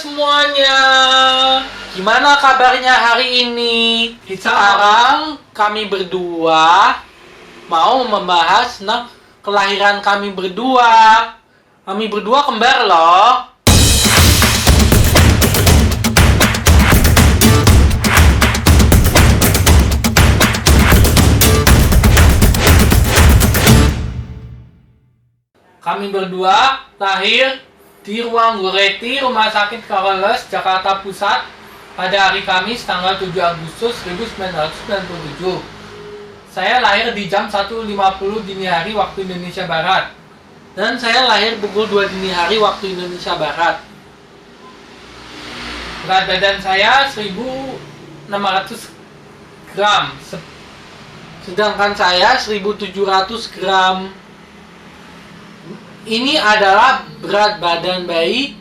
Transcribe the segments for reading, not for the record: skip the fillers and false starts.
semuanya, gimana kabarnya hari ini? Sekarang kami berdua mau membahas tentang kelahiran kami berdua. Kami berdua kembar loh. Kami berdua lahir di ruang Gureti, Rumah Sakit Carolus, Jakarta Pusat pada hari Kamis tanggal 7 Agustus 1997. Saya lahir di jam 1.50 dini hari waktu Indonesia Barat. Dan saya lahir pukul 2 dini hari waktu Indonesia Barat. Berat badan saya 1.600 gram. Sedangkan saya 1.700 gram. Ini adalah berat badan bayi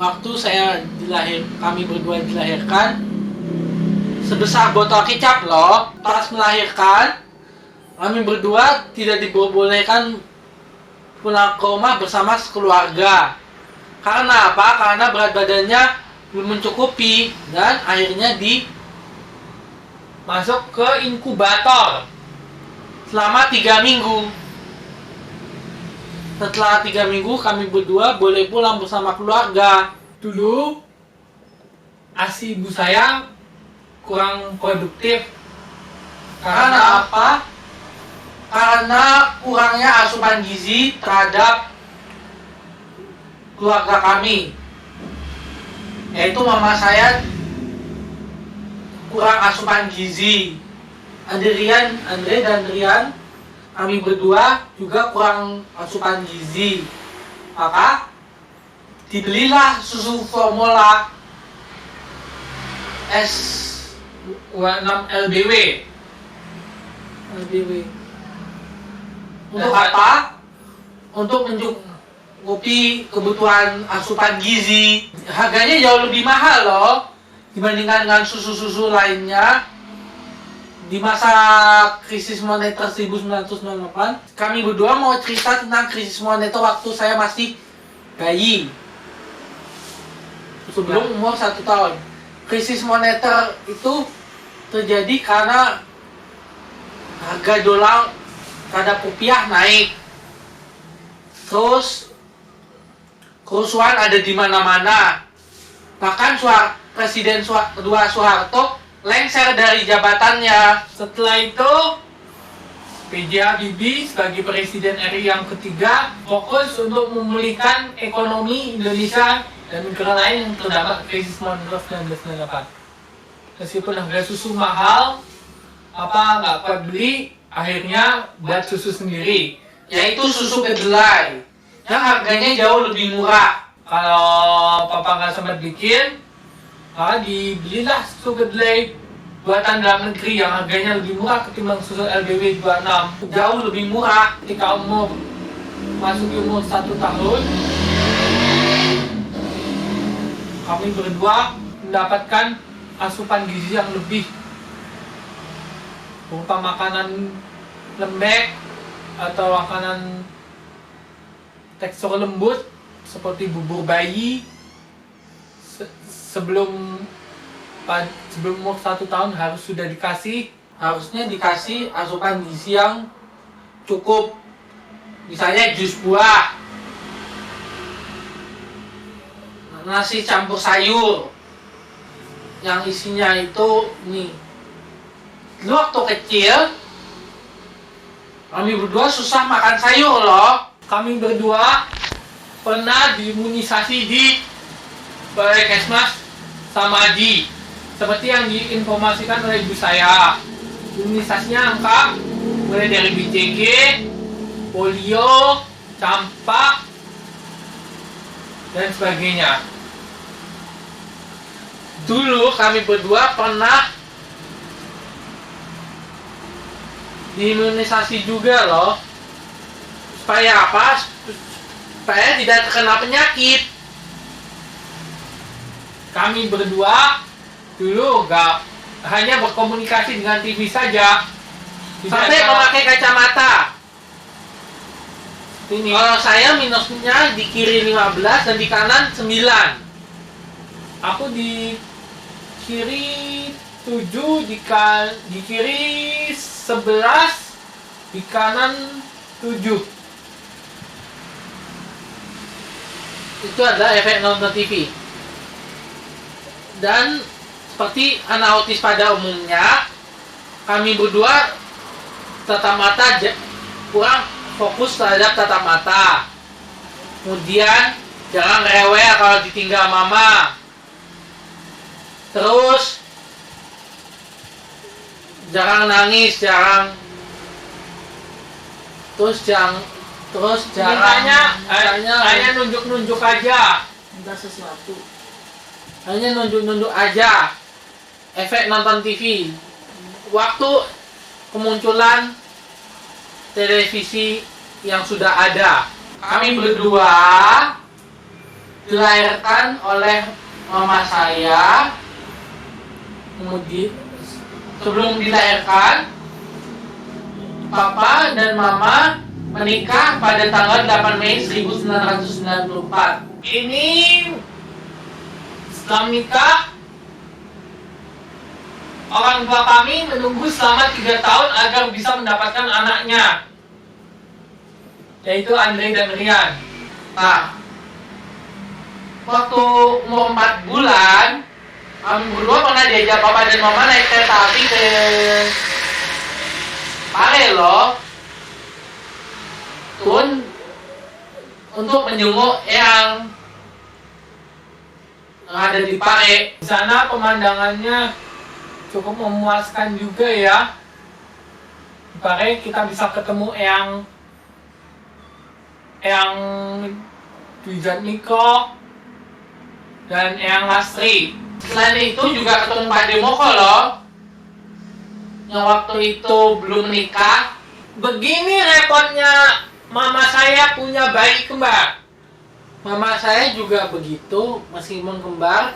waktu kami berdua dilahirkan, sebesar botol kecap loh. Pas melahirkan, kami berdua tidak diperbolehkan pulang ke rumah bersama sekeluarga. Karena apa? Karena berat badannya belum mencukupi dan akhirnya masuk ke inkubator selama 3 minggu. Setelah 3 minggu kami berdua boleh pulang bersama keluarga. Dulu ASI ibu saya kurang produktif. Karena apa? Karena kurangnya asupan gizi terhadap keluarga kami. Yaitu mama saya kurang asupan gizi. Andre dan Rian, kami berdua juga kurang asupan gizi. Maka dibelilah susu formula S26 LBW. Untuk apa? Untuk mencukupi kebutuhan asupan gizi. Harganya jauh lebih mahal loh dibandingkan dengan susu-susu lainnya. Di masa krisis moneter 1998, kami berdua mau cerita tentang krisis moneter waktu saya masih bayi, sebelum umur 1 tahun. Krisis moneter itu terjadi karena harga dolar terhadap rupiah naik. Terus kerusuhan ada di mana-mana. Bahkan Presiden kedua Soeharto lengser dari jabatannya. Setelah itu, B.J. Habibie sebagai Presiden RI yang ketiga fokus untuk memulihkan ekonomi Indonesia dan negara lain yang terdampak krisis moneter 1998. Meskipun harga susu mahal, nggak kuat beli, akhirnya buat susu sendiri, yaitu susu kedelai yang harganya jauh lebih murah. Kalau papa nggak sempat bikin, dibelilah susu kedelai buatan dalam negeri yang harganya lebih murah ketimbang susu LBW 26. Jauh lebih murah. Ketika masuki umur 1 tahun, kami berdua mendapatkan asupan gizi yang lebih berupa makanan lembek atau makanan tekstur lembut seperti bubur bayi. Sebelum umur 1 tahun harusnya dikasih asupan gizi yang cukup. Misalnya jus buah, nasi campur sayur yang isinya itu nih. Dulu waktu kecil kami berdua susah makan sayur loh. Kami berdua pernah diimunisasi di Balai Kesmas Samadi, seperti yang diinformasikan oleh ibu saya. Imunisasinya lengkap, mulai dari BCG, polio, campak, dan sebagainya. Dulu kami berdua pernah diimunisasi juga loh. Supaya apa? Supaya tidak terkena penyakit. Kami berdua dulu hanya berkomunikasi dengan TV saja, sampai memakai kacamata. Ini kalau saya minusnya di kiri 15 dan di kanan 9. Aku di kiri 7, di kiri 11, di kanan 7. Itu adalah efek nonton TV. Dan seperti anak autis pada umumnya, kami berdua tatap mata kurang fokus terhadap tatap mata. Kemudian jangan rewel kalau ditinggal mama. Terus jangan nangis, terus jangan hanya nunjuk-nunjuk aja. Minta sesuatu. Hanya nunjuk-nunjuk aja. Efek nonton TV. Waktu kemunculan televisi yang sudah ada. Kami berdua dilahirkan oleh mama saya. Kemudian sebelum dilahirkan, papa dan mama menikah pada tanggal 8 Mei 1994. Ini setelah menikah, orang tua kami menunggu selama 3 tahun agar bisa mendapatkan anaknya, yaitu Andre dan Rian. Nah, waktu umur 4 bulan, kami berdua pernah diajak papa dan mama naik kereta api ke Pare loh, untuk menjenguk yang ada di Pare. Di sana pemandangannya cukup memuaskan juga ya. Di Pare kita bisa ketemu yang Dwijat Miko dan yang Lastri. Selain itu juga ketemu Pak Demoko loh, yang waktu itu belum menikah. Begini repotnya mama saya punya bayi kembar. Mama saya juga begitu, meskipun kembar,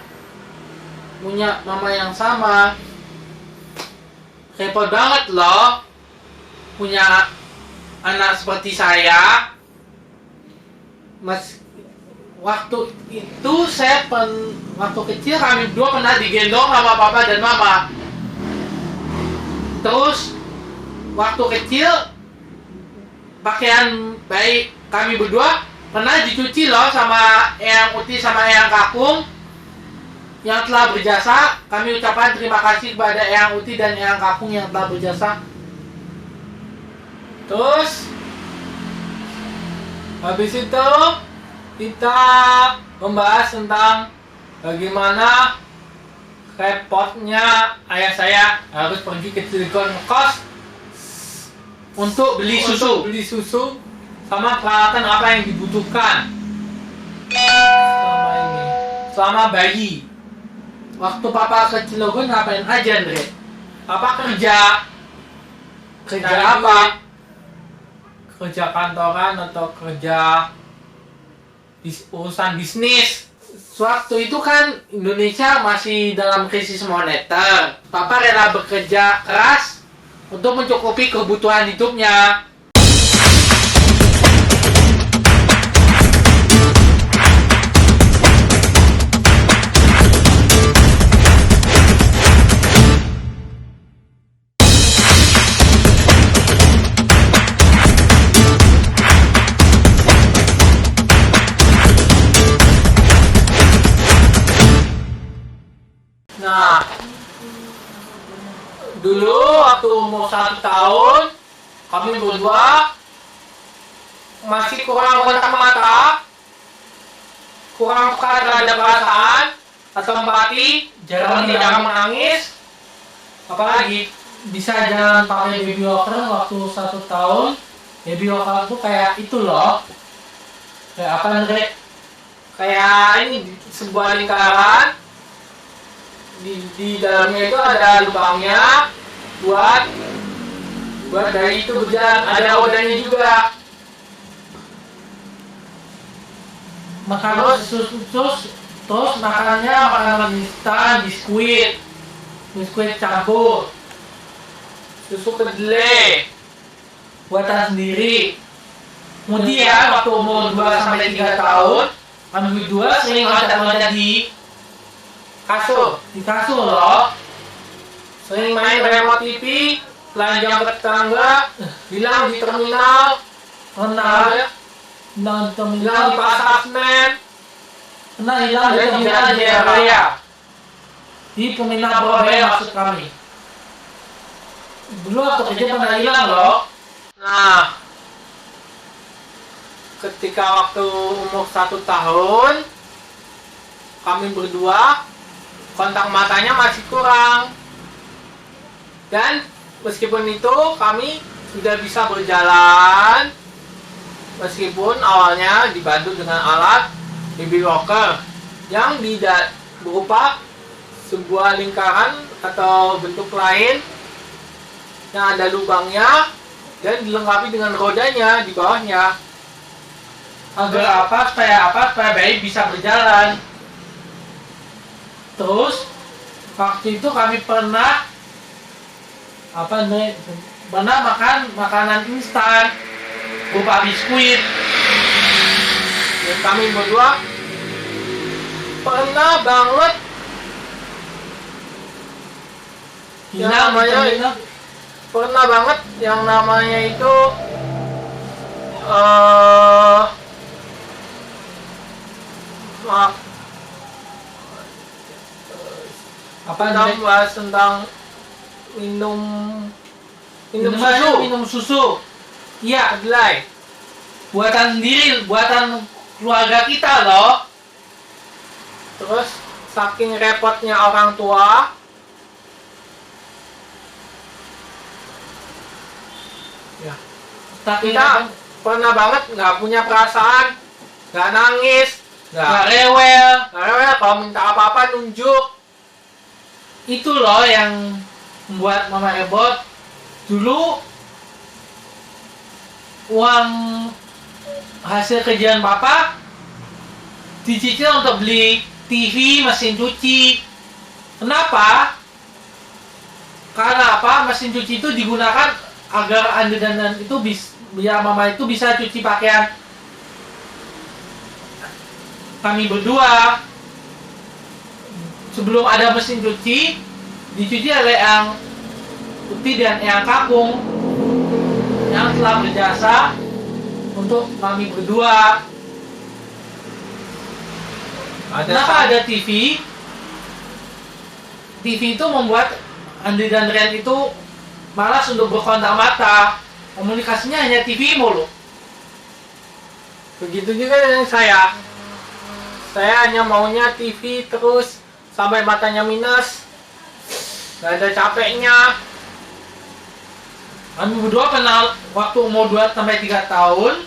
punya mama yang sama. Repot banget loh punya anak seperti saya. Waktu itu waktu kecil kami berdua pernah digendong sama papa dan mama. Terus waktu kecil pakaian bayi kami berdua pernah dicuci loh sama Eyang Uti sama Eyang Kakung yang telah berjasa. Kami ucapkan terima kasih kepada Eyang Uti dan Eyang Kakung yang telah berjasa. Terus habis itu kita membahas tentang bagaimana repotnya ayah saya harus pergi ke Cilegon ngekos untuk beli susu sama peralatan apa yang dibutuhkan selama bayi. Waktu papa ke Cilegon ngapain aja, Andre? Papa kerja apa? Kerja kantoran atau kerja urusan bisnis. Waktu itu kan Indonesia masih dalam krisis moneter. Papa rela bekerja keras untuk mencukupi kebutuhan hidupnya. Nah, dulu waktu umur 1 tahun, kami berdua masih kurang kontak mata, kurang peka terhadap perasaan atau empati, jarang menangis, apalagi bisa jalan pakai baby walker waktu 1 tahun. Baby walker itu kayak itu loh, kayak apa nih? Kayak ini sebuah lingkaran. Di dalamnya itu ada lubangnya buat bayi itu berjalan, ada wadahnya juga. Terus makannya makanan instan, biskuit campur, susu kedelai buatan sendiri. Kemudian waktu umur 2 sampai 3 tahun, kami berdua sering loncat-loncat di Di kasur loh. Sering main remote TV, telanjang ke tetangga, hilang di terminal, hilang di pasar Senen, hilang di terminal Jaya. Di peminat Surabaya maksud kami. Dulu waktu kecil pernah hilang loh. Nah, ketika waktu umur 1 tahun, kami berdua kontak matanya masih kurang. Dan meskipun itu kami sudah bisa berjalan, meskipun awalnya dibantu dengan alat baby walker yang berupa sebuah lingkaran atau bentuk lain yang ada lubangnya dan dilengkapi dengan rodanya di bawahnya. Agar supaya bayi bisa berjalan. Terus waktu itu kami pernah makan makanan instan berupa biskuit. Dan kami berdua pernah banget yang namanya itu bahas tentang minum susu. Iya, kedelai. Buatan keluarga kita loh. Terus saking repotnya orang tua, kita pernah banget nggak punya perasaan, nggak nangis, nggak rewel kalau minta apa-apa nunjuk. Itu loh yang membuat Mama Ebot dulu uang hasil kerjaan Papa dicicil untuk beli TV, mesin cuci. Kenapa? Karena apa? Mesin cuci itu digunakan agar Anda dan itu biar Mama itu bisa cuci pakaian kami berdua. Sebelum ada mesin cuci, dicuci oleh Eyang Uti dan Eyang Kakung yang telah berjasa untuk kami berdua. Kenapa ada TV? TV itu membuat Andi dan Ren itu malas untuk berkontak mata. Komunikasinya hanya TV mulu. Begitu juga dengan saya. Saya hanya maunya TV terus sampai matanya minus. Gak ada capeknya. Kami berdua pernah waktu umur 2-3 tahun,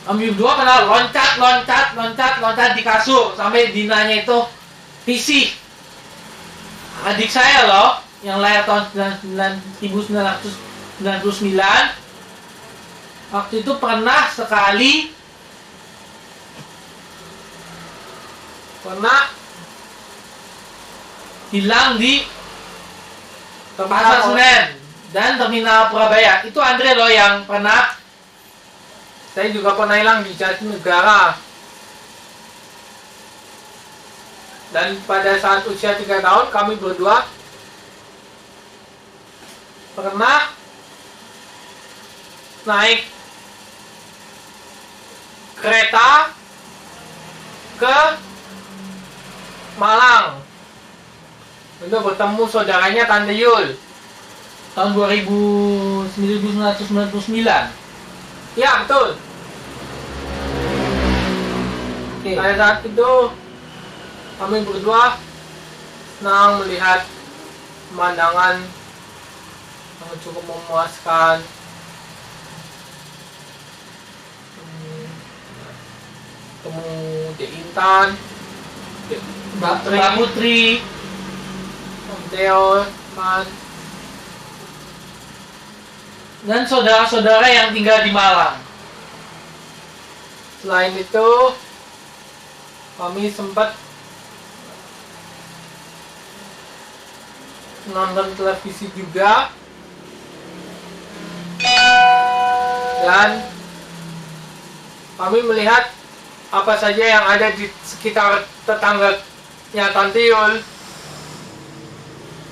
kami berdua pernah loncat di kasur sampai dinanya itu risih. Adik saya loh, yang lahir tahun 1999, waktu itu pernah sekali hilang di Pasar Senen dan Terminal Purabaya. Itu Andre loh yang pernah. Saya juga pernah hilang di Jatinegara. Dan pada saat usia 3 tahun kami berdua pernah naik kereta ke Malang untuk bertemu saudaranya Tante Yul tahun 1999. Ya, betul. Pada saat itu kami berdua senang melihat pemandangan yang cukup memuaskan. Ketemu Dek Intan, Mbak Putri, Om Theo, dan saudara-saudara yang tinggal di Malang. Selain itu, kami sempat nonton televisi juga, dan kami melihat apa saja yang ada di sekitar tetangganya Tante Yul.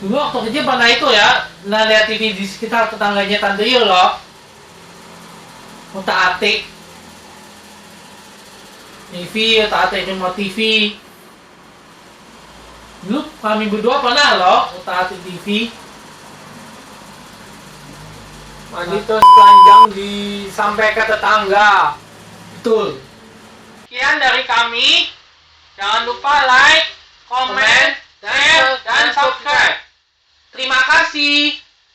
Dulu waktu kecil pernah itu ya, nah lihat TV di sekitar tetangganya Tante Yul loh. Utak atik TV, utak atik remote TV. Dulu kami berdua pernah loh utak atik TV. Itu telanjang sampai ke tetangga. Betul. Sekian dari kami. Jangan lupa like, comment, share, dan subscribe. Terima kasih.